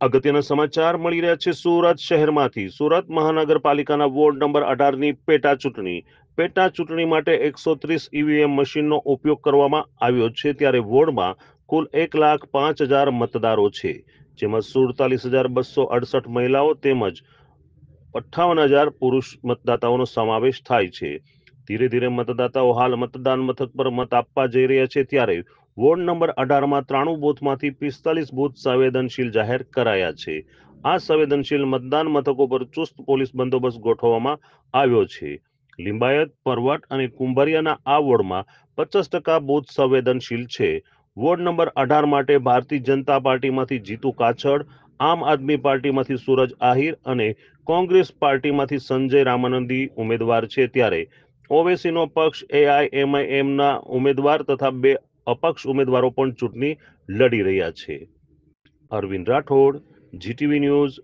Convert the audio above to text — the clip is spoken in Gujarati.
અગત્યના સમાચાર મળી રહ્યા છે સુરત શહેરમાંથી। સુરત મહાનગરપાલિકાના વોર્ડ નંબર 18ની પેટા ચૂંટણી માટે 130 ઈવીએમ મશીનનો ઉપયોગ કરવામાં આવ્યો છે। ત્યારે વોર્ડમાં કુલ 1,05,000 મતદારો છે, જેમાં 47,268 મહિલાઓ તેમજ 58,000 પુરુષ મતદાતાઓનો સમાવેશ થાય છે। ધીરે ધીરે મતદાતાઓ હાલ મતદાન મથક પર મત આપવા જઈ રહ્યા છે। ત્યારે વોર્ડ નંબર 18માં 93 બૂથમાંથી 45 બૂથ સંવેદનશીલ જાહેર કરાયા છે। આ સંવેદનશીલ મતદાન મથકો પર ચુસ્ત પોલીસ બંદોબસ્ત ગોઠવવામાં આવ્યો છે। લિંબાયત, પરવટ અને કુંભારિયાના આ વોર્ડમાં 50% બૂથ સંવેદનશીલ છે। વોર્ડ નંબર 18 માટે ભારતીય જનતા પાર્ટીમાંથી જીતુ કાછડ, આમ આદમી પાર્ટીમાંથી સૂરજ આહિર અને કોંગ્રેસ પાર્ટીમાંથી સંજય રામાનંદી ઉમેદવાર છે। ત્યારે ઓવેસીનો પક્ષ એઆઈએમઆઈએમના ઉમેદવાર તથા 2 અપક્ષ ઉમેદવારો પણ ચૂંટણી લડી રહ્યા છે। Arvind Rathod, GTV news,